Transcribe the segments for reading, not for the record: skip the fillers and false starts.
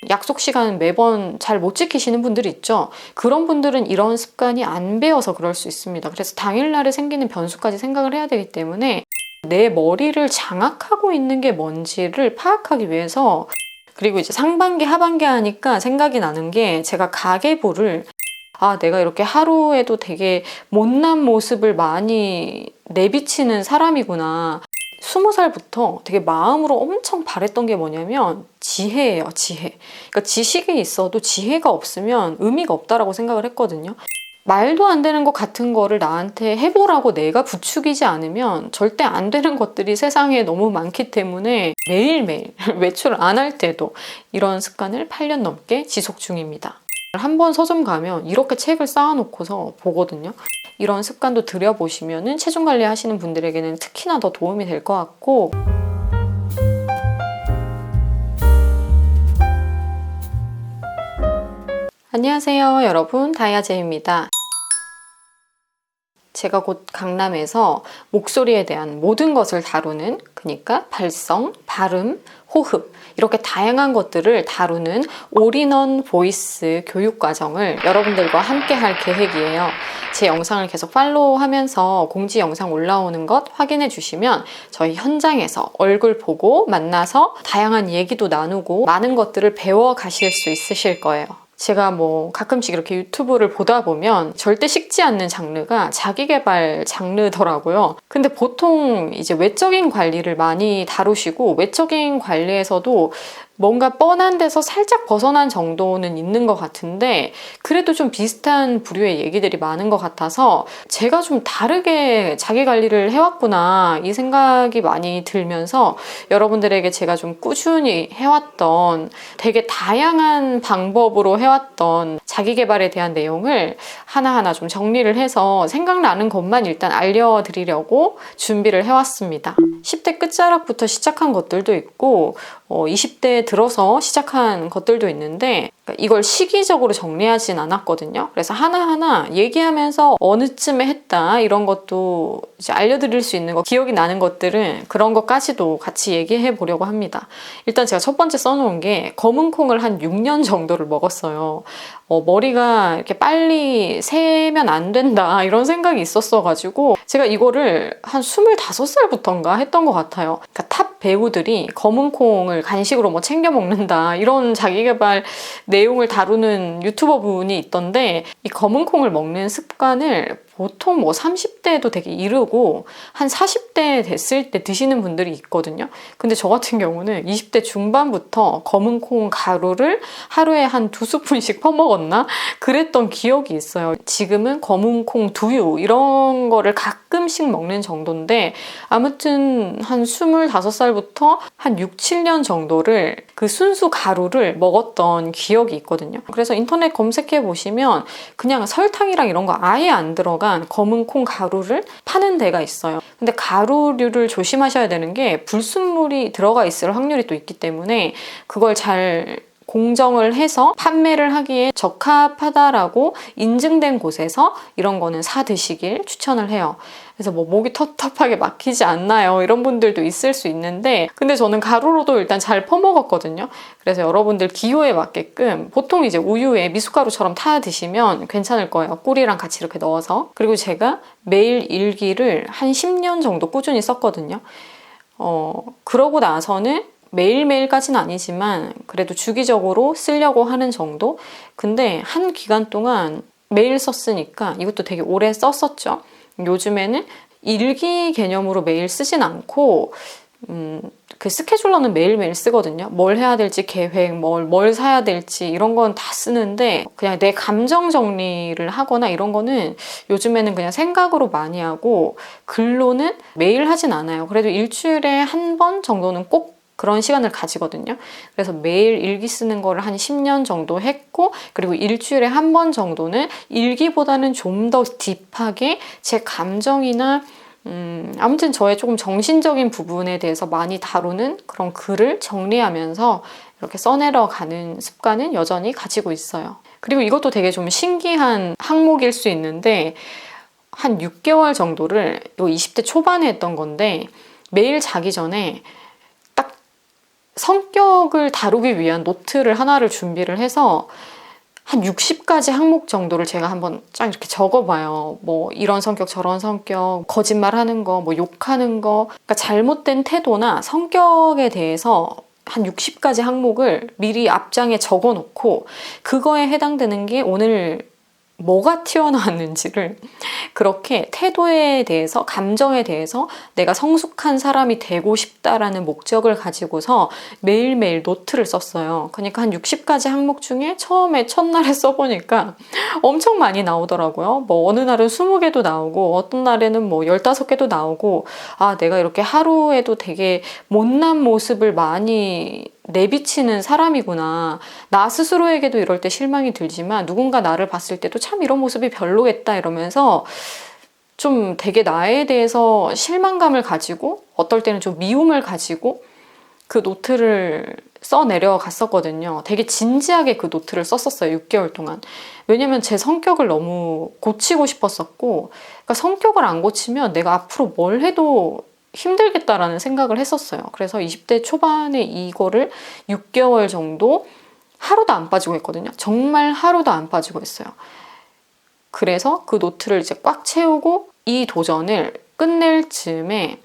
약속 시간 매번 잘 못 지키시는 분들이 있죠. 그런 분들은 이런 습관이 안 배어서 그럴 수 있습니다. 그래서 당일날에 생기는 변수까지 생각을 해야 되기 때문에 내 머리를 장악하고 있는 게 뭔지를 파악하기 위해서, 그리고 이제 상반기 하반기 하니까 생각이 나는 게, 제가 가계부를 내가 이렇게 하루에도 되게 못난 모습을 많이 내비치는 사람이구나. 20살부터 되게 마음으로 엄청 바랬던 게 뭐냐면 지혜예요, 지혜. 그러니까 지식이 있어도 지혜가 없으면 의미가 없다라고 생각을 했거든요. 말도 안 되는 것 같은 거를 나한테 해보라고 내가 부추기지 않으면 절대 안 되는 것들이 세상에 너무 많기 때문에 매일매일 외출 안 할 때도 이런 습관을 8년 넘게 지속 중입니다. 한 번 서점 가면 이렇게 책을 쌓아놓고서 보거든요. 이런 습관도 들여보시면 체중 관리 하시는 분들에게는 특히나 더 도움이 될 것 같고, 안녕하세요 여러분, 다이아제입니다. 제가 곧 강남에서 목소리에 대한 모든 것을 다루는, 그러니까 발성, 발음, 호흡, 이렇게 다양한 것들을 다루는 올인원 보이스 교육과정을 여러분들과 함께 할 계획이에요. 제 영상을 계속 팔로우하면서 공지 영상 올라오는 것 확인해 주시면 저희 현장에서 얼굴 보고 만나서 다양한 얘기도 나누고 많은 것들을 배워 가실 수 있으실 거예요. 제가 가끔씩 이렇게 유튜브를 보다 보면 절대 식지 않는 장르가 자기계발 장르더라고요. 근데 보통 이제 외적인 관리를 많이 다루시고, 외적인 관리에서도 뭔가 뻔한 데서 살짝 벗어난 정도는 있는 것 같은데, 그래도 좀 비슷한 부류의 얘기들이 많은 것 같아서 제가 좀 다르게 자기 관리를 해왔구나 이 생각이 많이 들면서, 여러분들에게 제가 좀 꾸준히 해왔던, 되게 다양한 방법으로 해왔던 자기 개발에 대한 내용을 하나하나 좀 정리를 해서 생각나는 것만 일단 알려드리려고 준비를 해왔습니다. 10대 끝자락부터 시작한 것들도 있고 20대 들어서 시작한 것들도 있는데, 이걸 시기적으로 정리하진 않았거든요. 그래서 하나하나 얘기하면서 어느쯤에 했다 이런 것도 이제 알려드릴 수 있는 거, 기억이 나는 것들은 그런 것까지도 같이 얘기해 보려고 합니다. 일단 제가 첫 번째 써놓은 게 검은 콩을 한 6년 정도를 먹었어요. 머리가 이렇게 빨리 새면 안 된다 이런 생각이 있었어가지고 제가 이거를 한 25살부터인가 했던 것 같아요. 그러니까 탑 배우들이 검은 콩을 간식으로 챙겨 먹는다 이런 자기계발 내용을 다루는 유튜버 분이 있던데, 이 검은 콩을 먹는 습관을 보통 30대에도 되게 이르고 한 40대 됐을 때 드시는 분들이 있거든요. 근데 저 같은 경우는 20대 중반부터 검은 콩 가루를 하루에 한 2스푼씩 퍼먹었나? 그랬던 기억이 있어요. 지금은 검은 콩 두유 이런 거를 가끔씩 먹는 정도인데, 아무튼 한 25살부터 한 6, 7년 정도를 그 순수 가루를 먹었던 기억이 있거든요. 그래서 인터넷 검색해 보시면 그냥 설탕이랑 이런 거 아예 안 들어간 검은 콩 가루를 파는 데가 있어요. 근데 가루류를 조심하셔야 되는 게 불순물이 들어가 있을 확률이 또 있기 때문에 그걸 잘 공정을 해서 판매를 하기에 적합하다라고 인증된 곳에서 이런 거는 사 드시길 추천을 해요. 그래서 목이 텁텁하게 막히지 않나요? 이런 분들도 있을 수 있는데, 근데 저는 가루로도 일단 잘 퍼먹었거든요. 그래서 여러분들 기호에 맞게끔 보통 이제 우유에 미숫가루처럼 타 드시면 괜찮을 거예요. 꿀이랑 같이 이렇게 넣어서. 그리고 제가 매일 일기를 한 10년 정도 꾸준히 썼거든요. 그러고 나서는 매일매일까지는 아니지만 그래도 주기적으로 쓰려고 하는 정도? 근데 한 기간 동안 매일 썼으니까 이것도 되게 오래 썼었죠. 요즘에는 일기 개념으로 매일 쓰진 않고 그 스케줄러는 매일매일 쓰거든요. 뭘 해야 될지 계획, 뭘 사야 될지 이런 건 다 쓰는데, 그냥 내 감정 정리를 하거나 이런 거는 요즘에는 그냥 생각으로 많이 하고 글로는 매일 하진 않아요. 그래도 일주일에 한 번 정도는 꼭 그런 시간을 가지거든요. 그래서 매일 일기 쓰는 거를 한 10년 정도 했고, 그리고 일주일에 한 번 정도는 일기보다는 좀 더 딥하게 제 감정이나 아무튼 저의 조금 정신적인 부분에 대해서 많이 다루는 그런 글을 정리하면서 이렇게 써내려 가는 습관은 여전히 가지고 있어요. 그리고 이것도 되게 좀 신기한 항목일 수 있는데, 한 6개월 정도를 20대 초반에 했던 건데, 매일 자기 전에 성격을 다루기 위한 노트를 하나를 준비를 해서 한 60가지 항목 정도를 제가 한번 쫙 이렇게 적어봐요. 뭐 이런 성격, 저런 성격, 거짓말하는 거, 뭐 욕하는 거, 그러니까 잘못된 태도나 성격에 대해서 한 60가지 항목을 미리 앞장에 적어놓고 그거에 해당되는 게 오늘 뭐가 튀어나왔는지를 그렇게 태도에 대해서, 감정에 대해서 내가 성숙한 사람이 되고 싶다라는 목적을 가지고서 매일매일 노트를 썼어요. 그러니까 한 60가지 항목 중에 처음에 첫날에 써보니까 엄청 많이 나오더라고요. 뭐 어느 날은 20개도 나오고 어떤 날에는 뭐 15개도 나오고, 아, 내가 이렇게 하루에도 되게 못난 모습을 많이 내비치는 사람이구나. 나 스스로에게도 이럴 때 실망이 들지만 누군가 나를 봤을 때도 참 이런 모습이 별로겠다 이러면서 좀 되게 나에 대해서 실망감을 가지고 어떨 때는 좀 미움을 가지고 그 노트를 써내려 갔었거든요. 되게 진지하게 그 노트를 썼었어요. 6개월 동안. 왜냐면 제 성격을 너무 고치고 싶었었고, 그러니까 성격을 안 고치면 내가 앞으로 뭘 해도 힘들겠다라는 생각을 했었어요. 그래서 20대 초반에 이거를 6개월 정도 하루도 안 빠지고 했거든요. 정말 하루도 안 빠지고 했어요. 그래서 그 노트를 이제 꽉 채우고 이 도전을 끝낼 즈음에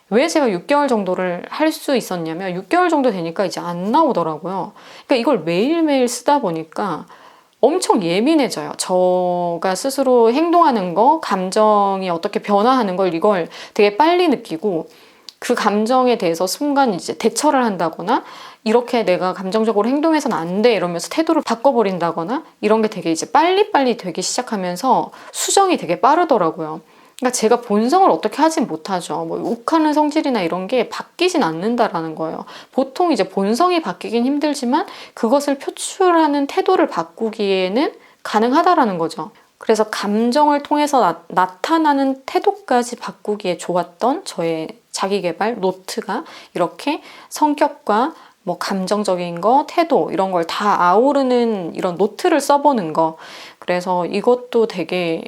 왜 제가 6개월 정도를 할 수 있었냐면 6개월 정도 되니까 이제 안 나오더라고요. 그러니까 이걸 매일매일 쓰다 보니까 엄청 예민해져요. 저가 스스로 행동하는 거, 감정이 어떻게 변화하는 걸 이걸 되게 빨리 느끼고 그 감정에 대해서 순간 이제 대처를 한다거나 이렇게 내가 감정적으로 행동해서는 안 돼 이러면서 태도를 바꿔버린다거나 이런 게 되게 이제 빨리빨리 되기 시작하면서 수정이 되게 빠르더라고요. 그러니까 제가 본성을 어떻게 하진 못하죠. 뭐 욱하는 성질이나 이런 게 바뀌진 않는다라는 거예요. 보통 이제 본성이 바뀌긴 힘들지만 그것을 표출하는 태도를 바꾸기에는 가능하다라는 거죠. 그래서 감정을 통해서 나타나는 태도까지 바꾸기에 좋았던 저의 자기계발 노트가 이렇게 성격과 뭐 감정적인 거, 태도 이런 걸 다 아우르는 이런 노트를 써보는 거. 그래서 이것도 되게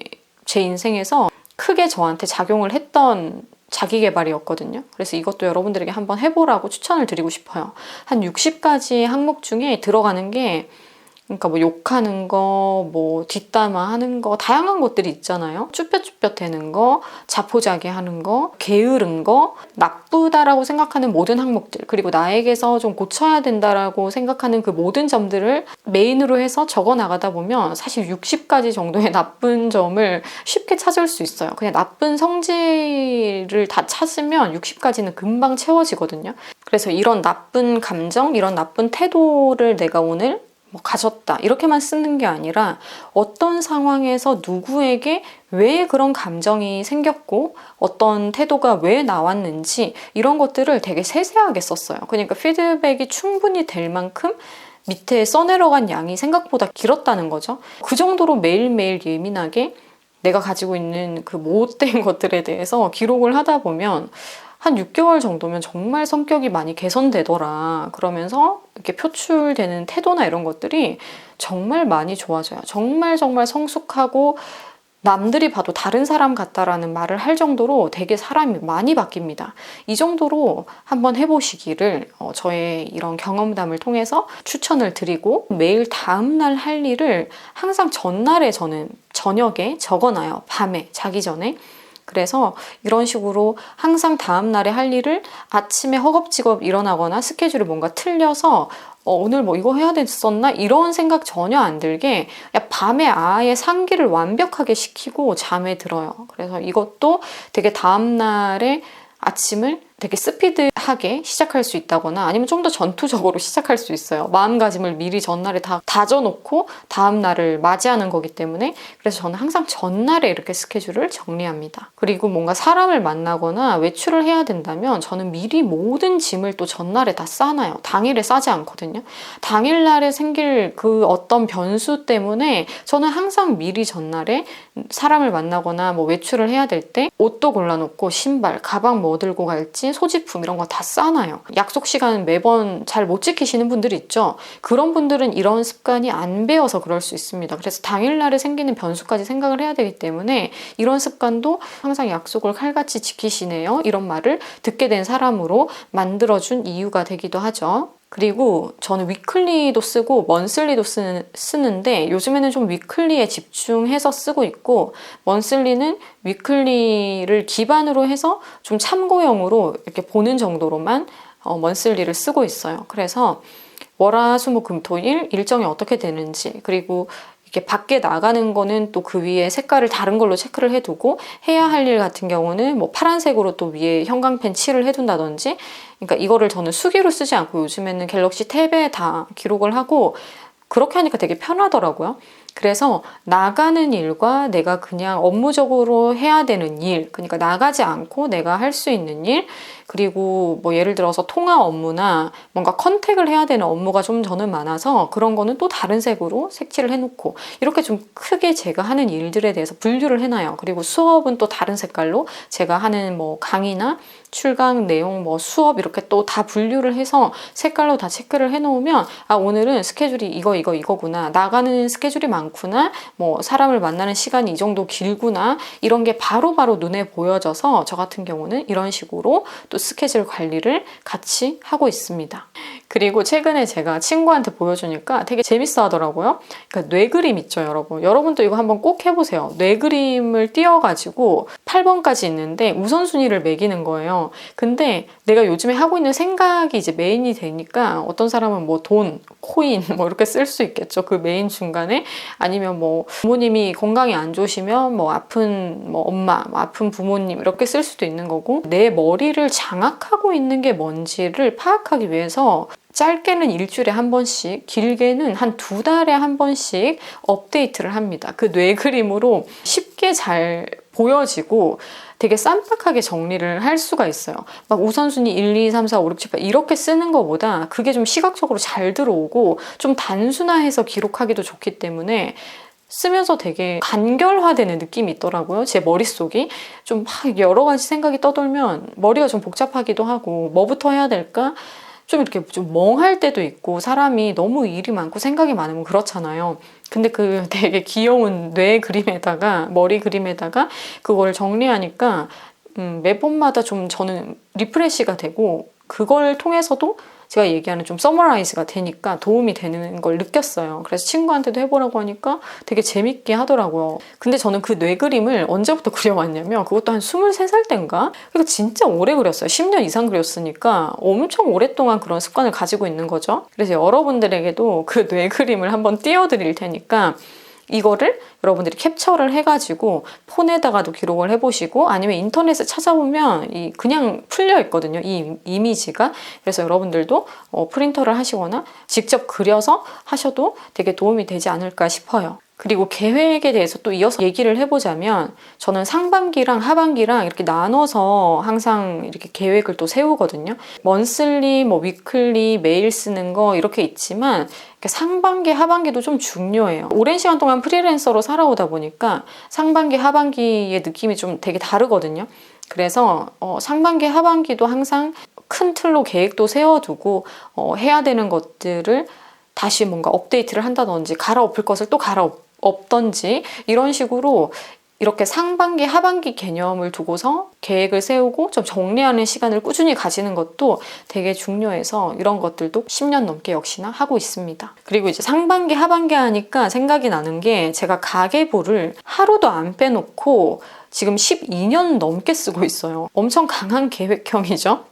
제 인생에서 크게 저한테 작용을 했던 자기계발이었거든요. 그래서 이것도 여러분들에게 한번 해보라고 추천을 드리고 싶어요. 한 60가지 항목 중에 들어가는 게 그러니까 뭐 욕하는 거, 뭐 뒷담화하는 거, 다양한 것들이 있잖아요. 쭈뼛쭈뼛대는 거, 자포자기하는 거, 게으른 거, 나쁘다라고 생각하는 모든 항목들, 그리고 나에게서 좀 고쳐야 된다라고 생각하는 그 모든 점들을 메인으로 해서 적어 나가다 보면 사실 60가지 정도의 나쁜 점을 쉽게 찾을 수 있어요. 그냥 나쁜 성질을 다 찾으면 60가지는 금방 채워지거든요. 그래서 이런 나쁜 감정, 이런 나쁜 태도를 내가 오늘 뭐 가졌다 이렇게만 쓰는 게 아니라 어떤 상황에서 누구에게 왜 그런 감정이 생겼고 어떤 태도가 왜 나왔는지 이런 것들을 되게 세세하게 썼어요. 그러니까 피드백이 충분히 될 만큼 밑에 써내려간 양이 생각보다 길었다는 거죠. 그 정도로 매일매일 예민하게 내가 가지고 있는 그 못된 것들에 대해서 기록을 하다 보면 한 6개월 정도면 정말 성격이 많이 개선되더라. 그러면서 이렇게 표출되는 태도나 이런 것들이 정말 많이 좋아져요. 정말 성숙하고 남들이 봐도 다른 사람 같다라는 말을 할 정도로 되게 사람이 많이 바뀝니다. 이 정도로 한번 해보시기를 저의 이런 경험담을 통해서 추천을 드리고 매일 다음날 할 일을 항상 전날에 저는 저녁에 적어놔요. 밤에 자기 전에. 그래서 이런 식으로 항상 다음날에 할 일을 아침에 허겁지겁 일어나거나 스케줄이 뭔가 틀려서 오늘 뭐 이거 해야 됐었나? 이런 생각 전혀 안 들게 밤에 아예 상기를 완벽하게 시키고 잠에 들어요. 그래서 이것도 되게 다음날에 아침을 되게 스피드하게 시작할 수 있다거나 아니면 좀 더 전투적으로 시작할 수 있어요. 마음가짐을 미리 전날에 다 다져놓고 다음날을 맞이하는 거기 때문에 그래서 저는 항상 전날에 이렇게 스케줄을 정리합니다. 그리고 뭔가 사람을 만나거나 외출을 해야 된다면 저는 미리 모든 짐을 또 전날에 다 싸놔요. 당일에 싸지 않거든요. 당일날에 생길 그 어떤 변수 때문에 저는 항상 미리 전날에 사람을 만나거나 뭐 외출을 해야 될 때 옷도 골라놓고 신발, 가방 뭐 들고 갈지 소지품 이런 거 다 싸놔요. 약속 시간 매번 잘 못 지키시는 분들이 있죠. 그런 분들은 이런 습관이 안 배워서 그럴 수 있습니다. 그래서 당일날에 생기는 변수까지 생각을 해야 되기 때문에 이런 습관도 항상 약속을 칼같이 지키시네요. 이런 말을 듣게 된 사람으로 만들어준 이유가 되기도 하죠. 그리고 저는 위클리도 쓰고 먼슬리도 쓰는데 요즘에는 좀 위클리에 집중해서 쓰고 있고, 먼슬리는 위클리를 기반으로 해서 좀 참고용으로 이렇게 보는 정도로만 먼슬리를 쓰고 있어요. 그래서 월화수목금토일 일정이 어떻게 되는지, 그리고 이렇게 밖에 나가는 거는 또 그 위에 색깔을 다른 걸로 체크를 해두고, 해야 할 일 같은 경우는 뭐 파란색으로 또 위에 형광펜 칠을 해둔다든지, 그러니까 이거를 저는 수기로 쓰지 않고 요즘에는 갤럭시 탭에 다 기록을 하고, 그렇게 하니까 되게 편하더라고요. 그래서 나가는 일과 내가 그냥 업무적으로 해야 되는 일, 그러니까 나가지 않고 내가 할 수 있는 일, 그리고 뭐 예를 들어서 통화 업무나 뭔가 컨택을 해야 되는 업무가 좀 저는 많아서 그런 거는 또 다른 색으로 색칠을 해놓고, 이렇게 좀 크게 제가 하는 일들에 대해서 분류를 해놔요. 그리고 수업은 또 다른 색깔로 제가 하는 뭐 강의나 출강 내용, 뭐 수업 이렇게 또 다 분류를 해서 색깔로 다 체크를 해놓으면, 아, 오늘은 스케줄이 이거구나, 나가는 스케줄이 많구나, 뭐 사람을 만나는 시간이 이 정도 길구나, 이런 게 바로바로 눈에 보여져서 저 같은 경우는 이런 식으로 또 스케줄 관리를 같이 하고 있습니다. 그리고 최근에 제가 친구한테 보여주니까 되게 재밌어 하더라고요. 그러니까 뇌그림 있죠, 여러분. 여러분도 이거 한번 꼭 해보세요. 뇌그림을 띄워가지고 8번까지 있는데 우선순위를 매기는 거예요. 근데 내가 요즘에 하고 있는 생각이 이제 메인이 되니까, 어떤 사람은 뭐 돈, 코인 뭐 이렇게 쓸 수 있겠죠. 그 메인 중간에. 아니면 뭐 부모님이 건강이 안 좋으시면 뭐 아픈 뭐 엄마, 뭐 아픈 부모님 이렇게 쓸 수도 있는 거고, 내 머리를 장악하고 있는 게 뭔지를 파악하기 위해서 짧게는 일주일에 한 번씩, 길게는 한 2달에 한 번씩 업데이트를 합니다. 그 뇌그림으로 쉽게 잘 보여지고 되게 쌈박하게 정리를 할 수가 있어요. 막 우선순위 1, 2, 3, 4, 5, 6, 7, 8 이렇게 쓰는 것보다 그게 좀 시각적으로 잘 들어오고 좀 단순화해서 기록하기도 좋기 때문에 쓰면서 되게 간결화되는 느낌이 있더라고요. 제 머릿속이 좀 막 여러 가지 생각이 떠돌면 머리가 좀 복잡하기도 하고, 뭐부터 해야 될까? 좀 이렇게 좀 멍할 때도 있고, 사람이 너무 일이 많고 생각이 많으면 그렇잖아요. 근데 그 되게 귀여운 뇌 그림에다가, 머리 그림에다가 그걸 정리하니까 매 번마다 좀 저는 리프레시가 되고, 그걸 통해서도 제가 얘기하는 좀 서머라이즈가 되니까 도움이 되는 걸 느꼈어요. 그래서 친구한테도 해보라고 하니까 되게 재밌게 하더라고요. 근데 저는 그 뇌그림을 언제부터 그려왔냐면, 그것도 한 23살 때인가? 그러니까 진짜 오래 그렸어요. 10년 이상 그렸으니까 엄청 오랫동안 그런 습관을 가지고 있는 거죠. 그래서 여러분들에게도 그 뇌그림을 한번 띄워드릴 테니까 이거를 여러분들이 캡처를 해가지고 폰에다가도 기록을 해보시고, 아니면 인터넷에 찾아보면 그냥 풀려 있거든요, 이 이미지가. 그래서 여러분들도 프린터를 하시거나 직접 그려서 하셔도 되게 도움이 되지 않을까 싶어요. 그리고 계획에 대해서 또 이어서 얘기를 해보자면, 저는 상반기랑 하반기랑 이렇게 나눠서 항상 이렇게 계획을 또 세우거든요. 먼슬리, 뭐 위클리, 매일 쓰는 거 이렇게 있지만, 상반기, 하반기도 좀 중요해요. 오랜 시간 동안 프리랜서로 살아오다 보니까 상반기, 하반기의 느낌이 좀 되게 다르거든요. 그래서 상반기, 하반기도 항상 큰 틀로 계획도 세워두고 해야 되는 것들을 다시 뭔가 업데이트를 한다든지, 갈아엎을 것을 또 갈아엎던지, 이런 식으로 이렇게 상반기, 하반기 개념을 두고서 계획을 세우고 좀 정리하는 시간을 꾸준히 가지는 것도 되게 중요해서, 이런 것들도 10년 넘게 역시나 하고 있습니다. 그리고 이제 상반기, 하반기 하니까 생각이 나는 게, 제가 가계부를 하루도 안 빼놓고 지금 12년 넘게 쓰고 있어요. 엄청 강한 계획형이죠.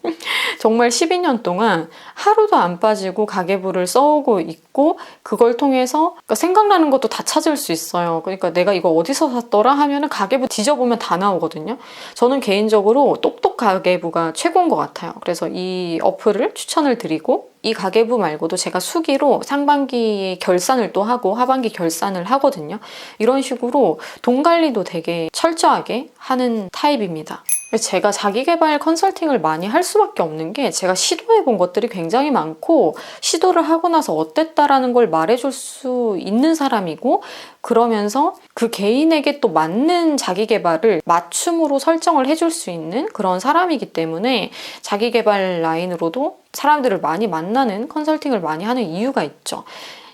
정말 12년 동안 하루도 안 빠지고 가계부를 써오고 있고, 그걸 통해서 그러니까 생각나는 것도 다 찾을 수 있어요. 그러니까 내가 이거 어디서 샀더라 하면은 가계부 뒤져보면 다 나오거든요. 저는 개인적으로 똑똑 가계부가 최고인 것 같아요. 그래서 이 어플을 추천을 드리고, 이 가계부 말고도 제가 수기로 상반기 결산을 또 하고 하반기 결산을 하거든요. 이런 식으로 돈 관리도 되게 철저하게 하는 타입입니다. 제가 자기계발 컨설팅을 많이 할 수밖에 없는 게, 제가 시도해본 것들이 굉장히 많고, 시도를 하고 나서 어땠다라는 걸 말해줄 수 있는 사람이고, 그러면서 그 개인에게 또 맞는 자기계발을 맞춤으로 설정을 해줄 수 있는 그런 사람이기 때문에, 자기계발 라인으로도 사람들을 많이 만나는 컨설팅을 많이 하는 이유가 있죠.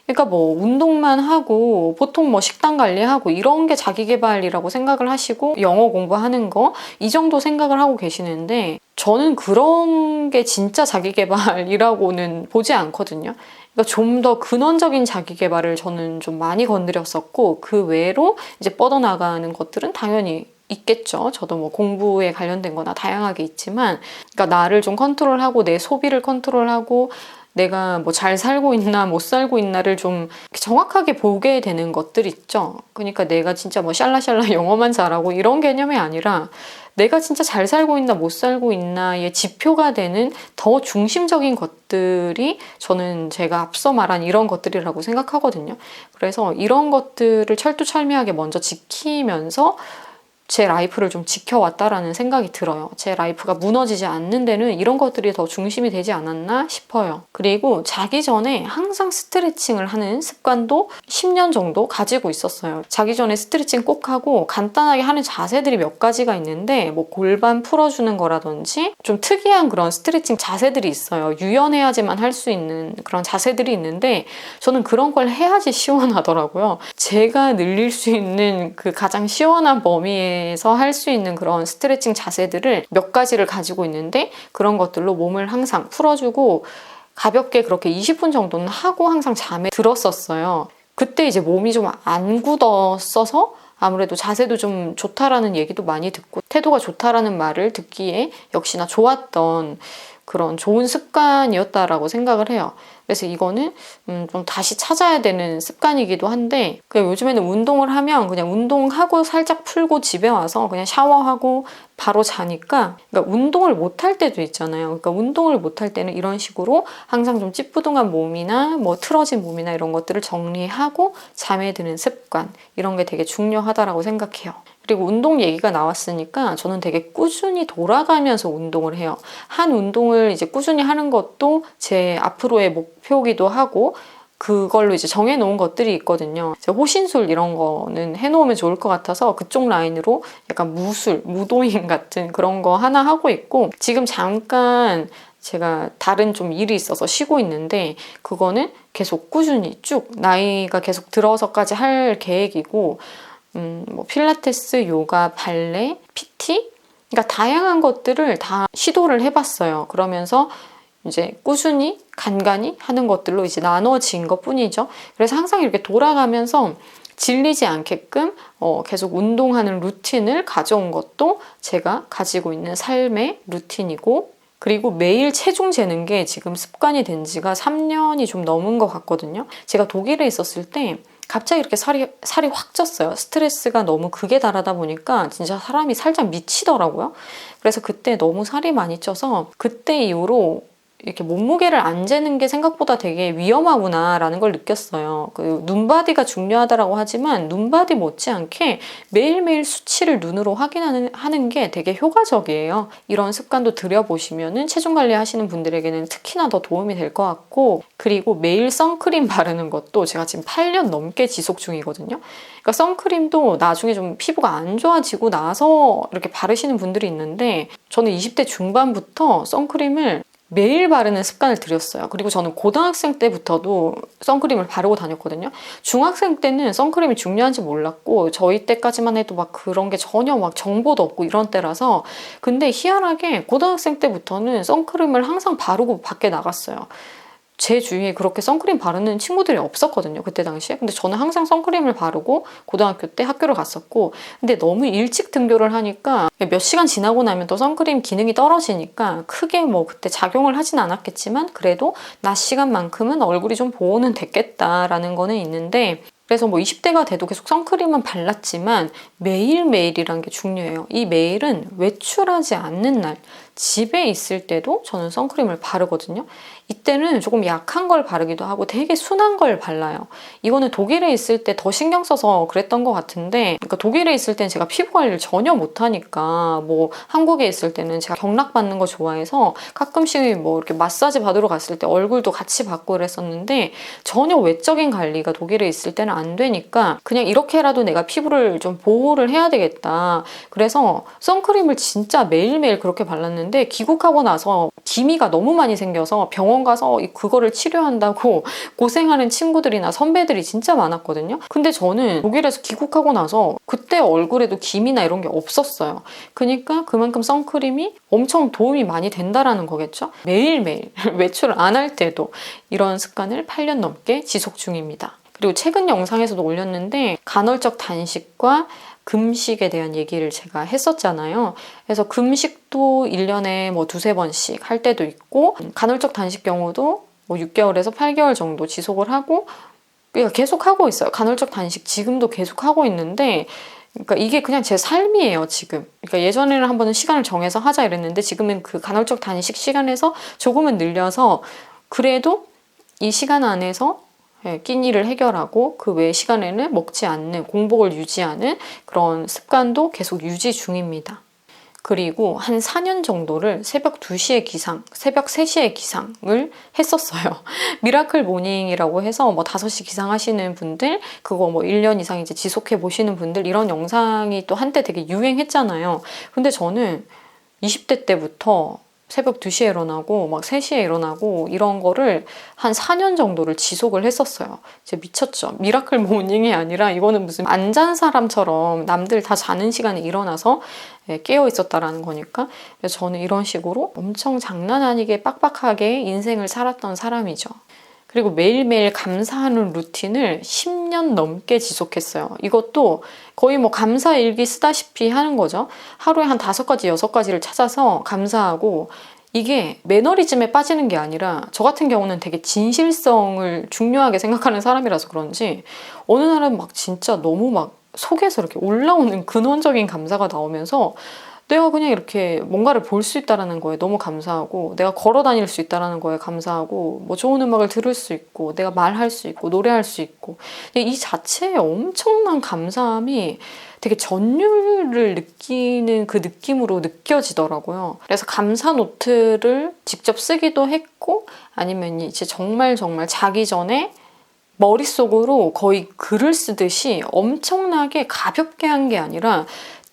그러니까 뭐 운동만 하고 보통 뭐 식단 관리하고 이런 게 자기 개발이라고 생각을 하시고 영어 공부하는 거 이 정도 생각을 하고 계시는데 저는 그런 게 진짜 자기 개발이라고는 보지 않거든요. 그러니까 좀 더 근원적인 자기 개발을 저는 좀 많이 건드렸었고 그 외로 이제 뻗어나가는 것들은 당연히 있겠죠. 저도 뭐 공부에 관련된 거나 다양하게 있지만 그러니까 나를 좀 컨트롤하고 내 소비를 컨트롤하고 내가 뭐 잘 살고 있나 못 살고 있나를 좀 정확하게 보게 되는 것들 있죠. 그러니까 내가 진짜 뭐 샬라샬라 영어만 잘하고 이런 개념이 아니라 내가 진짜 잘 살고 있나 못 살고 있나의 지표가 되는 더 중심적인 것들이 저는 제가 앞서 말한 이런 것들이라고 생각하거든요. 그래서 이런 것들을 철두철미하게 먼저 지키면서 제 라이프를 좀 지켜왔다라는 생각이 들어요. 제 라이프가 무너지지 않는 데는 이런 것들이 더 중심이 되지 않았나 싶어요. 그리고 자기 전에 항상 스트레칭을 하는 습관도 10년 정도 가지고 있었어요. 자기 전에 스트레칭 꼭 하고 간단하게 하는 자세들이 몇 가지가 있는데 뭐 골반 풀어주는 거라든지 좀 특이한 그런 스트레칭 자세들이 있어요. 유연해야지만 할 수 있는 그런 자세들이 있는데 저는 그런 걸 해야지 시원하더라고요. 제가 늘릴 수 있는 그 가장 시원한 범위에 에서 할 수 있는 그런 스트레칭 자세들을 몇 가지를 가지고 있는데 그런 것들로 몸을 항상 풀어주고 가볍게 그렇게 20분 정도는 하고 항상 잠에 들었었어요. 그때 이제 몸이 좀 안 굳었어서 아무래도 자세도 좀 좋다라는 얘기도 많이 듣고 태도가 좋다라는 말을 듣기에 역시나 좋았던 그런 좋은 습관이었다라고 생각을 해요. 그래서 이거는 좀 다시 찾아야 되는 습관이기도 한데 그냥 요즘에는 운동을 하면 그냥 운동하고 살짝 풀고 집에 와서 그냥 샤워하고 바로 자니까 그러니까 운동을 못 할 때도 있잖아요. 그러니까 운동을 못 할 때는 이런 식으로 항상 좀 찌뿌둥한 몸이나 뭐 틀어진 몸이나 이런 것들을 정리하고 잠에 드는 습관 이런 게 되게 중요하다라고 생각해요. 그리고 운동 얘기가 나왔으니까 저는 되게 꾸준히 돌아가면서 운동을 해요. 한 운동을 이제 꾸준히 하는 것도 제 앞으로의 목표기도 하고 그걸로 이제 정해놓은 것들이 있거든요. 호신술 이런 거는 해놓으면 좋을 것 같아서 그쪽 라인으로 약간 무술, 무도인 같은 그런 거 하나 하고 있고 지금 잠깐 제가 다른 좀 일이 있어서 쉬고 있는데 그거는 계속 꾸준히 쭉 나이가 계속 들어서까지 할 계획이고 뭐 필라테스, 요가, 발레, PT 그러니까 다양한 것들을 다 시도를 해봤어요. 그러면서 이제 꾸준히 간간히 하는 것들로 이제 나눠진 것뿐이죠. 그래서 항상 이렇게 돌아가면서 질리지 않게끔 계속 운동하는 루틴을 가져온 것도 제가 가지고 있는 삶의 루틴이고 그리고 매일 체중 재는 게 지금 습관이 된 지가 3년이 좀 넘은 것 같거든요. 제가 독일에 있었을 때 갑자기 이렇게 살이 확 쪘어요. 스트레스가 너무 극에 달하다 보니까 진짜 사람이 살짝 미치더라고요. 그래서 그때 너무 살이 많이 쪄서 그때 이후로 이렇게 몸무게를 안 재는 게 생각보다 되게 위험하구나라는 걸 느꼈어요. 그 눈바디가 중요하다라고 하지만 눈바디 못지않게 매일매일 수치를 눈으로 확인하는 게 되게 효과적이에요. 이런 습관도 들여보시면은 체중 관리 하시는 분들에게는 특히나 더 도움이 될 것 같고 그리고 매일 선크림 바르는 것도 제가 지금 8년 넘게 지속 중이거든요. 그러니까 선크림도 나중에 좀 피부가 안 좋아지고 나서 이렇게 바르시는 분들이 있는데 저는 20대 중반부터 선크림을 매일 바르는 습관을 들였어요. 그리고 저는 고등학생 때부터도 선크림을 바르고 다녔거든요. 중학생 때는 선크림이 중요한지 몰랐고 저희 때까지만 해도 막 그런 게 전혀 막 정보도 없고 이런 때라서 근데 희한하게 고등학생 때부터는 선크림을 항상 바르고 밖에 나갔어요. 제 주위에 그렇게 선크림 바르는 친구들이 없었거든요. 그때 당시에. 근데 저는 항상 선크림을 바르고 고등학교 때 학교를 갔었고 근데 너무 일찍 등교를 하니까 몇 시간 지나고 나면 또 선크림 기능이 떨어지니까 크게 뭐 그때 작용을 하진 않았겠지만 그래도 낮 시간만큼은 얼굴이 좀 보호는 됐겠다라는 거는 있는데 그래서 뭐 20대가 돼도 계속 선크림은 발랐지만 매일매일이란 게 중요해요. 이 매일은 외출하지 않는 날 집에 있을 때도 저는 선크림을 바르거든요. 이때는 조금 약한 걸 바르기도 하고 되게 순한 걸 발라요. 이거는 독일에 있을 때 더 신경 써서 그랬던 것 같은데 그러니까 독일에 있을 땐 제가 피부 관리를 전혀 못하니까 뭐 한국에 있을 때는 제가 경락받는 거 좋아해서 가끔씩 뭐 이렇게 마사지 받으러 갔을 때 얼굴도 같이 받고 그랬었는데 전혀 외적인 관리가 독일에 있을 때는 안 되니까 그냥 이렇게라도 내가 피부를 좀 보호를 해야 되겠다. 그래서 선크림을 진짜 매일매일 그렇게 발랐는데 귀국하고 나서 기미가 너무 많이 생겨서 병원 가서 그거를 치료한다고 고생하는 친구들이나 선배들이 진짜 많았거든요. 근데 저는 독일에서 귀국하고 나서 그때 얼굴에도 기미나 이런 게 없었어요. 그러니까 그만큼 선크림이 엄청 도움이 많이 된다라는 거겠죠. 매일매일 외출을 안 할 때도 이런 습관을 8년 넘게 지속 중입니다. 그리고 최근 영상에서도 올렸는데 간헐적 단식과 금식에 대한 얘기를 제가 했었잖아요. 그래서 금식도 1년에 뭐 2-3번씩 할 때도 있고, 간헐적 단식 경우도 뭐 6개월에서 8개월 정도 지속을 하고, 그러니까 계속 하고 있어요. 간헐적 단식 지금도 계속 하고 있는데, 그러니까 이게 그냥 제 삶이에요, 지금. 그러니까 예전에는 한 번은 시간을 정해서 하자 이랬는데, 지금은 그 간헐적 단식 시간에서 조금은 늘려서, 그래도 이 시간 안에서 끼니를 해결하고 그 외 시간에는 먹지 않는, 공복을 유지하는 그런 습관도 계속 유지 중입니다. 그리고 한 4년 정도를 새벽 2시에 기상, 새벽 3시에 기상을 했었어요. 미라클 모닝이라고 해서 뭐 5시 기상하시는 분들, 그거 뭐 1년 이상 이제 지속해 보시는 분들, 이런 영상이 또 한때 되게 유행했잖아요. 근데 저는 20대 때부터 새벽 2시에 일어나고 막 3시에 일어나고 이런 거를 한 4년 정도를 지속을 했었어요. 진짜 미쳤죠. 미라클 모닝이 아니라 이거는 무슨 안 잔 사람처럼 남들 다 자는 시간에 일어나서 깨어 있었다라는 거니까. 그래서 저는 이런 식으로 엄청 장난 아니게 빡빡하게 인생을 살았던 사람이죠. 그리고 매일매일 감사하는 루틴을 10년 넘게 지속했어요. 이것도 거의 뭐 감사일기 쓰다시피 하는 거죠. 하루에 한 5가지, 6가지를 찾아서 감사하고, 이게 매너리즘에 빠지는 게 아니라 저 같은 경우는 되게 진실성을 중요하게 생각하는 사람이라서 그런지 어느 날은 막 진짜 너무 막 속에서 이렇게 올라오는 근원적인 감사가 나오면서 내가 그냥 이렇게 뭔가를 볼 수 있다는 거에 너무 감사하고, 내가 걸어 다닐 수 있다는 거에 감사하고, 뭐 좋은 음악을 들을 수 있고, 내가 말할 수 있고, 노래할 수 있고, 이 자체의 엄청난 감사함이 되게 전율을 느끼는 그 느낌으로 느껴지더라고요. 그래서 감사 노트를 직접 쓰기도 했고, 아니면 이제 정말 자기 전에 머릿속으로 거의 글을 쓰듯이 엄청나게 가볍게 한 게 아니라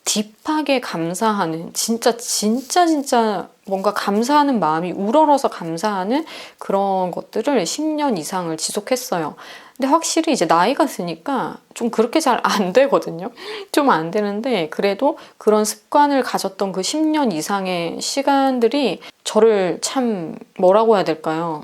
딥하게 감사하는, 진짜 뭔가 감사하는 마음이 우러러서 감사하는 그런 것들을 10년 이상을 지속했어요. 근데 확실히 이제 나이가 드니까 좀 그렇게 잘 안 되거든요. 좀 안 되는데, 그래도 그런 습관을 가졌던 그 10년 이상의 시간들이 저를 참 뭐라고 해야 될까요?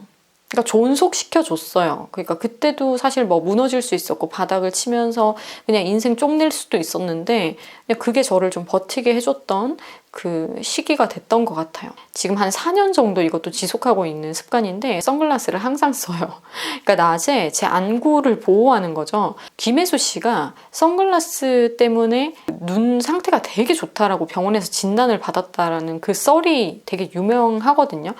그러니까 존속시켜줬어요. 그러니까 그때도 사실 뭐 무너질 수 있었고 바닥을 치면서 그냥 인생 쪽낼 수도 있었는데, 그냥 그게 저를 좀 버티게 해줬던 그 시기가 됐던 것 같아요. 지금 한 4년 정도 이것도 지속하고 있는 습관인데, 선글라스를 항상 써요. 그러니까 낮에 제 안구를 보호하는 거죠. 김혜수 씨가 선글라스 때문에 눈 상태가 되게 좋다라고 병원에서 진단을 받았다라는 그 썰이 되게 유명하거든요.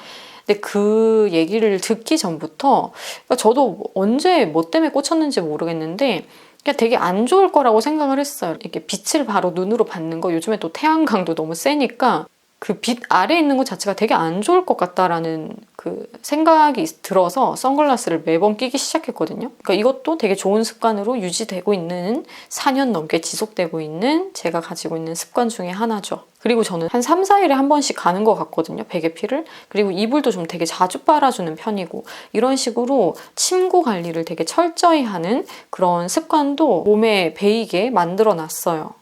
근데 그 얘기를 듣기 전부터, 그러니까 저도 언제 뭐 때문에 꽂혔는지 모르겠는데 그냥 되게 안 좋을 거라고 생각을 했어요. 이렇게 빛을 바로 눈으로 받는 거, 요즘에 또 태양광도 너무 세니까 그 빛 아래에 있는 것 자체가 되게 안 좋을 것 같다라는 그 생각이 들어서 선글라스를 매번 끼기 시작했거든요. 그러니까 이것도 되게 좋은 습관으로 유지되고 있는, 4년 넘게 지속되고 있는 제가 가지고 있는 습관 중에 하나죠. 그리고 저는 한 3-4일에 한 번씩 가는 것 같거든요, 베개피를. 그리고 이불도 좀 되게 자주 빨아주는 편이고, 이런 식으로 침구 관리를 되게 철저히 하는 그런 습관도 몸에 배이게 만들어 놨어요.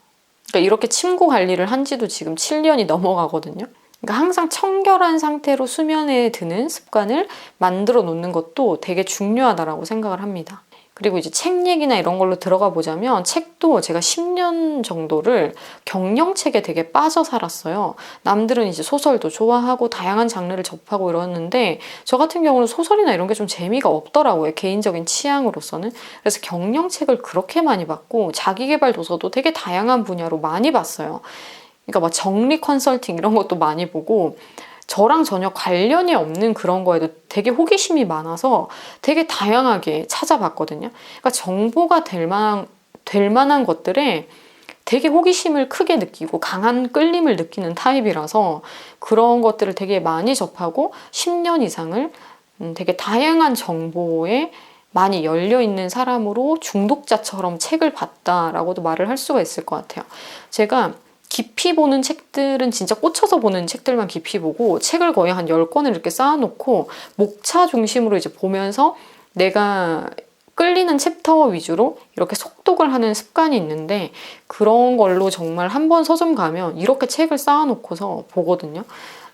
그러니까 이렇게 침구 관리를 한 지도 지금 7년이 넘어가거든요. 그러니까 항상 청결한 상태로 수면에 드는 습관을 만들어 놓는 것도 되게 중요하다고 생각을 합니다. 그리고 이제 책 얘기나 이런 걸로 들어가 보자면, 책도 제가 10년 정도를 경영책에 되게 빠져 살았어요. 남들은 이제 소설도 좋아하고 다양한 장르를 접하고 이러는데 저 같은 경우는 소설이나 이런 게 좀 재미가 없더라고요, 개인적인 취향으로서는. 그래서 경영책을 그렇게 많이 봤고, 자기계발 도서도 되게 다양한 분야로 많이 봤어요. 그러니까 막 정리 컨설팅 이런 것도 많이 보고, 저랑 전혀 관련이 없는 그런 거에도 되게 호기심이 많아서 되게 다양하게 찾아봤거든요. 그러니까 정보가 될 만한 것들에 되게 호기심을 크게 느끼고 강한 끌림을 느끼는 타입이라서 그런 것들을 되게 많이 접하고 10년 이상을 되게 다양한 정보에 많이 열려있는 사람으로 중독자처럼 책을 봤다라고도 말을 할 수가 있을 것 같아요. 제가 깊이 보는 책들은 진짜 꽂혀서 보는 책들만 깊이 보고 책을 거의 한 10권을 이렇게 쌓아놓고 목차 중심으로 이제 보면서 내가 끌리는 챕터 위주로 이렇게 속독을 하는 습관이 있는데 그런 걸로 정말 한 번 서점 가면 이렇게 책을 쌓아놓고서 보거든요.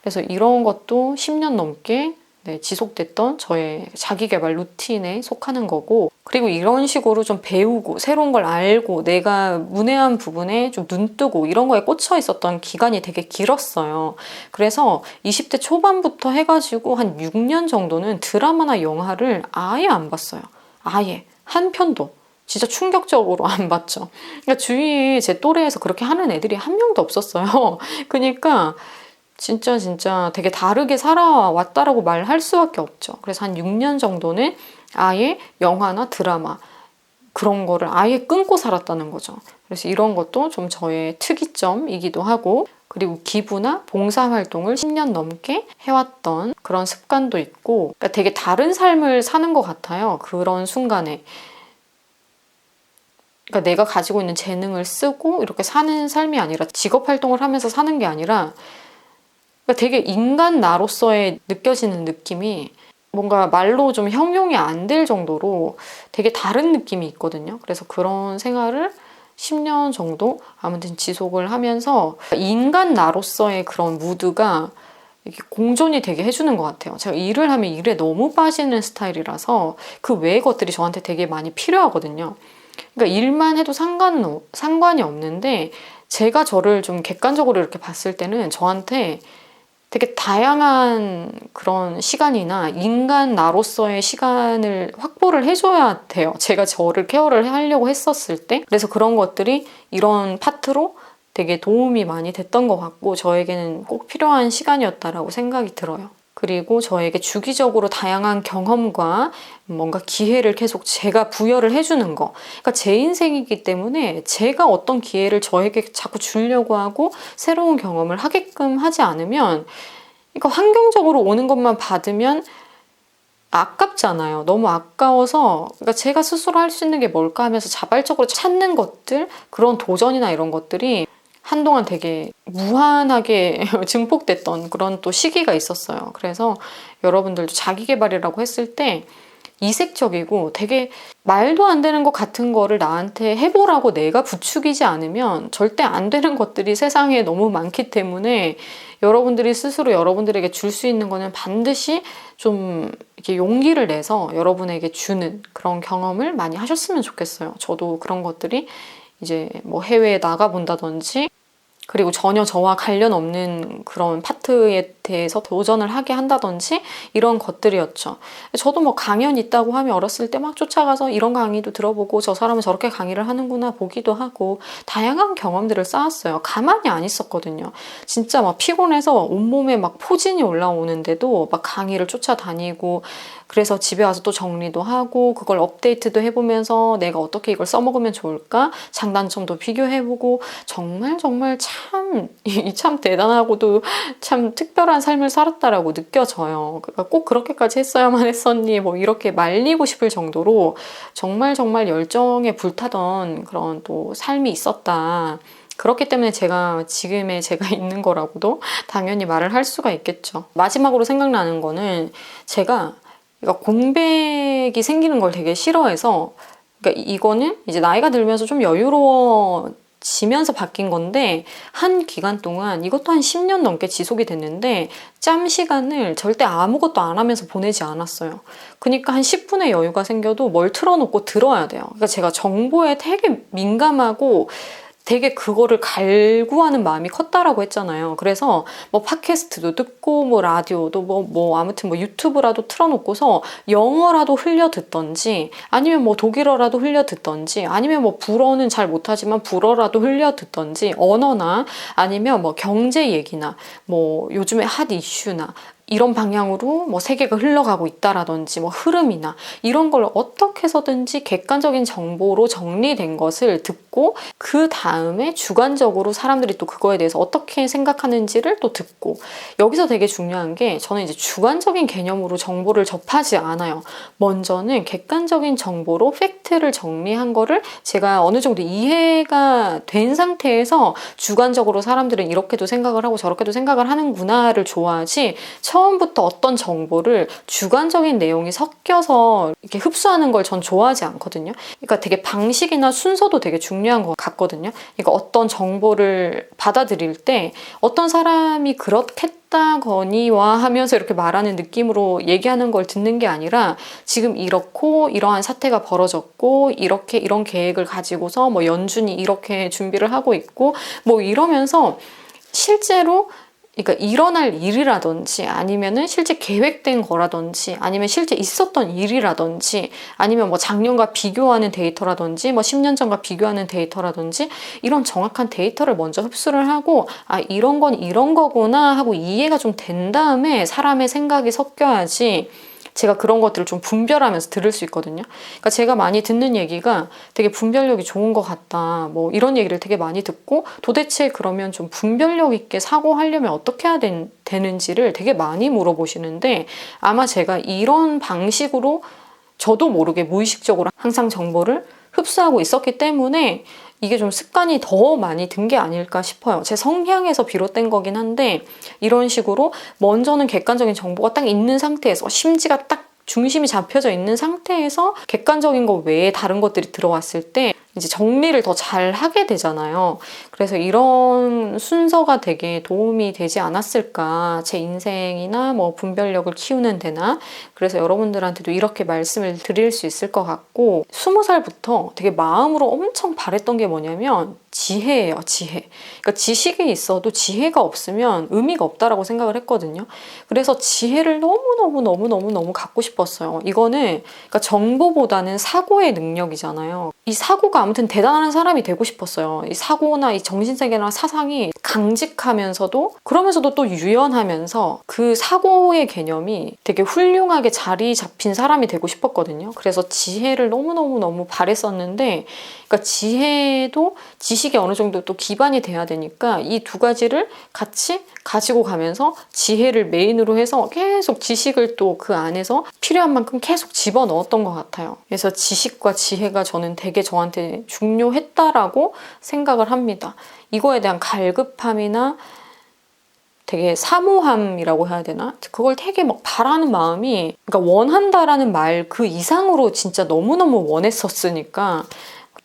그래서 이런 것도 10년 넘게 지속됐던 저의 자기계발 루틴에 속하는 거고, 그리고 이런 식으로 좀 배우고 새로운 걸 알고 내가 문외한 부분에 좀 눈뜨고 이런 거에 꽂혀 있었던 기간이 되게 길었어요. 그래서 20대 초반부터 해가지고 한 6년 정도는 드라마나 영화를 아예 안 봤어요. 아예 한 편도. 진짜 충격적으로 안 봤죠. 그러니까 주위에 제 또래에서 그렇게 하는 애들이 한 명도 없었어요. 그러니까 진짜 되게 다르게 살아왔다라고 말할 수밖에 없죠. 그래서 한 6년 정도는 아예 영화나 드라마 그런 거를 아예 끊고 살았다는 거죠. 그래서 이런 것도 좀 저의 특이점이기도 하고, 그리고 기부나 봉사활동을 10년 넘게 해왔던 그런 습관도 있고, 그러니까 되게 다른 삶을 사는 것 같아요. 그런 순간에. 그러니까 내가 가지고 있는 재능을 쓰고 이렇게 사는 삶이 아니라, 직업활동을 하면서 사는 게 아니라 되게 인간 나로서의 느껴지는 느낌이 뭔가 말로 좀 형용이 안 될 정도로 되게 다른 느낌이 있거든요. 그래서 그런 생활을 10년 정도 아무튼 지속을 하면서 인간 나로서의 그런 무드가 이렇게 공존이 되게 해주는 것 같아요. 제가 일을 하면 일에 너무 빠지는 스타일이라서 그 외의 것들이 저한테 되게 많이 필요하거든요. 그러니까 일만 해도 상관이 없는데, 제가 저를 좀 객관적으로 이렇게 봤을 때는 저한테 되게 다양한 그런 시간이나 인간 나로서의 시간을 확보를 해줘야 돼요. 제가 저를 케어를 하려고 했었을 때. 그래서 그런 것들이 이런 파트로 되게 도움이 많이 됐던 것 같고, 저에게는 꼭 필요한 시간이었다라고 생각이 들어요. 그리고 저에게 주기적으로 다양한 경험과 뭔가 기회를 계속 제가 부여를 해주는 거. 그러니까 제 인생이기 때문에 제가 어떤 기회를 저에게 자꾸 주려고 하고 새로운 경험을 하게끔 하지 않으면, 그러니까 환경적으로 오는 것만 받으면 아깝잖아요. 너무 아까워서, 그러니까 제가 스스로 할 수 있는 게 뭘까 하면서 자발적으로 찾는 것들, 그런 도전이나 이런 것들이 한동안 되게 무한하게 증폭됐던 그런 또 시기가 있었어요. 그래서 여러분들도 자기계발이라고 했을 때 이색적이고 되게 말도 안 되는 것 같은 거를 나한테 해보라고 내가 부추기지 않으면 절대 안 되는 것들이 세상에 너무 많기 때문에, 여러분들이 스스로 여러분들에게 줄 수 있는 거는 반드시 좀 이렇게 용기를 내서 여러분에게 주는 그런 경험을 많이 하셨으면 좋겠어요. 저도 그런 것들이 이제 뭐 해외에 나가본다든지, 그리고 전혀 저와 관련 없는 그런 파트에 대해서 도전을 하게 한다든지 이런 것들이었죠. 저도 뭐 강연 있다고 하면 어렸을 때 막 쫓아가서 이런 강의도 들어보고 저 사람은 저렇게 강의를 하는구나 보기도 하고 다양한 경험들을 쌓았어요. 가만히 안 있었거든요. 진짜 막 피곤해서 온몸에 막 포진이 올라오는데도 막 강의를 쫓아다니고, 그래서 집에 와서 또 정리도 하고 그걸 업데이트도 해보면서 내가 어떻게 이걸 써먹으면 좋을까 장단점도 비교해보고, 정말 참 대단하고도 참 특별한 삶을 살았다라고 느껴져요. 그러니까 꼭 그렇게까지 했어야만 했었니 뭐 이렇게 말리고 싶을 정도로 정말 열정에 불타던 그런 또 삶이 있었다. 그렇기 때문에 지금의 제가 있는 거라고도 당연히 말을 할 수가 있겠죠. 마지막으로 생각나는 거는, 제가 그러니까 공백이 생기는 걸 되게 싫어해서, 그러니까 이거는 이제 나이가 들면서 좀 여유로워지면서 바뀐 건데, 한 기간 동안 이것도 한 10년 넘게 지속이 됐는데 짬 시간을 절대 아무것도 안 하면서 보내지 않았어요. 그러니까 한 10분의 여유가 생겨도 뭘 틀어놓고 들어야 돼요. 그러니까 제가 정보에 되게 민감하고 되게 그거를 갈구하는 마음이 컸다라고 했잖아요. 그래서 뭐 팟캐스트도 듣고 뭐 라디오도 뭐 아무튼 뭐 유튜브라도 틀어놓고서 영어라도 흘려 듣던지, 아니면 뭐 독일어라도 흘려 듣던지, 아니면 뭐 불어는 잘 못하지만 불어라도 흘려 듣던지, 언어나 아니면 뭐 경제 얘기나 뭐 요즘에 핫 이슈나 이런 방향으로 뭐 세계가 흘러가고 있다라든지 뭐 흐름이나 이런 걸 어떻게 해서든지 객관적인 정보로 정리된 것을 듣고 그 다음에 주관적으로 사람들이 또 그거에 대해서 어떻게 생각하는지를 또 듣고, 여기서 되게 중요한 게 저는 이제 주관적인 개념으로 정보를 접하지 않아요. 먼저는 객관적인 정보로 팩트를 정리한 거를 제가 어느 정도 이해가 된 상태에서 주관적으로 사람들은 이렇게도 생각을 하고 저렇게도 생각을 하는구나를 좋아하지, 처음부터 어떤 정보를 주관적인 내용이 섞여서 이렇게 흡수하는 걸 전 좋아하지 않거든요. 그러니까 되게 방식이나 순서도 되게 중요한 것 같거든요. 그러니까 어떤 정보를 받아들일 때 어떤 사람이 그렇겠다거니와 하면서 이렇게 말하는 느낌으로 얘기하는 걸 듣는 게 아니라, 지금 이렇고 이러한 사태가 벌어졌고 이렇게 이런 계획을 가지고서 뭐 연준이 이렇게 준비를 하고 있고 뭐 이러면서 실제로, 그러니까 일어날 일이라든지 아니면은 실제 계획된 거라든지 아니면 실제 있었던 일이라든지 아니면 뭐 작년과 비교하는 데이터라든지 뭐 10년 전과 비교하는 데이터라든지 이런 정확한 데이터를 먼저 흡수를 하고, 아 이런 건 이런 거구나 하고 이해가 좀 된 다음에 사람의 생각이 섞여야지 제가 그런 것들을 좀 분별하면서 들을 수 있거든요. 그러니까 제가 많이 듣는 얘기가 되게 분별력이 좋은 것 같다, 뭐 이런 얘기를 되게 많이 듣고, 도대체 그러면 좀 분별력 있게 사고하려면 어떻게 해야 되는지를 되게 많이 물어보시는데, 아마 제가 이런 방식으로 저도 모르게 무의식적으로 항상 정보를 흡수하고 있었기 때문에 이게 좀 습관이 더 많이 든 게 아닐까 싶어요. 제 성향에서 비롯된 거긴 한데, 이런 식으로 먼저는 객관적인 정보가 딱 있는 상태에서, 심지가 딱 중심이 잡혀져 있는 상태에서 객관적인 것 외에 다른 것들이 들어왔을 때 이제 정리를 더 잘 하게 되잖아요. 그래서 이런 순서가 되게 도움이 되지 않았을까, 제 인생이나 뭐 분별력을 키우는 데나. 그래서 여러분들한테도 이렇게 말씀을 드릴 수 있을 것 같고, 20살부터 되게 마음으로 엄청 바랬던 게 뭐냐면 지혜예요, 지혜. 그러니까 지식이 있어도 지혜가 없으면 의미가 없다라고 생각을 했거든요. 그래서 지혜를 너무 갖고 싶었어요. 이거는 그러니까 정보보다는 사고의 능력이잖아요. 이 사고가 아무튼 대단한 사람이 되고 싶었어요. 이 사고나 이 정신세계나 사상이 강직하면서도 그러면서도 또 유연하면서 그 사고의 개념이 되게 훌륭하게 자리 잡힌 사람이 되고 싶었거든요. 그래서 지혜를 너무 바랬었는데, 그러니까 지혜도 지식이 어느 정도 또 기반이 돼야 되니까 이 두 가지를 같이 가지고 가면서 지혜를 메인으로 해서 계속 지식을 또 그 안에서 필요한 만큼 계속 집어넣었던 것 같아요. 그래서 지식과 지혜가 저는 되게 저한테 중요했다라고 생각을 합니다. 이거에 대한 갈급함이나 되게 사모함이라고 해야 되나? 그걸 되게 막 바라는 마음이, 그러니까 원한다라는 말 그 이상으로 진짜 너무너무 원했었으니까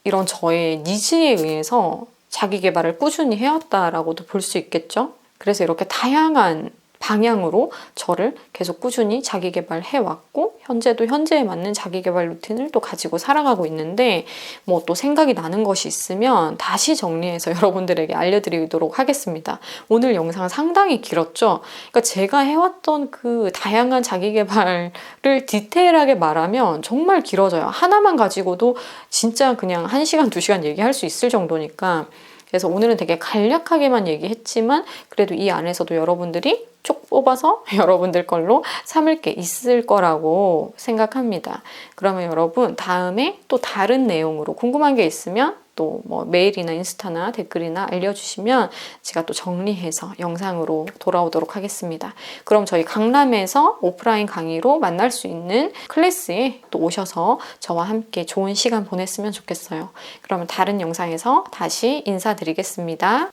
이런 저의 니즈에 의해서 자기 개발을 꾸준히 해왔다라고도 볼 수 있겠죠. 그래서 이렇게 다양한 방향으로 저를 계속 꾸준히 자기 개발해 왔고, 현재도 현재에 맞는 자기 개발 루틴을 또 가지고 살아가고 있는데, 뭐 또 생각이 나는 것이 있으면 다시 정리해서 여러분들에게 알려드리도록 하겠습니다. 오늘 영상 상당히 길었죠? 그러니까 제가 해왔던 그 다양한 자기 개발을 디테일하게 말하면 정말 길어져요. 하나만 가지고도 진짜 그냥 1시간, 2시간 얘기할 수 있을 정도니까. 그래서 오늘은 되게 간략하게만 얘기했지만 그래도 이 안에서도 여러분들이 쪽 뽑아서 여러분들 걸로 삼을 게 있을 거라고 생각합니다. 그러면 여러분 다음에 또 다른 내용으로 궁금한 게 있으면 또 뭐 메일이나 인스타나 댓글이나 알려주시면 제가 또 정리해서 영상으로 돌아오도록 하겠습니다. 그럼 저희 강남에서 오프라인 강의로 만날 수 있는 클래스에 또 오셔서 저와 함께 좋은 시간 보냈으면 좋겠어요. 그러면 다른 영상에서 다시 인사드리겠습니다.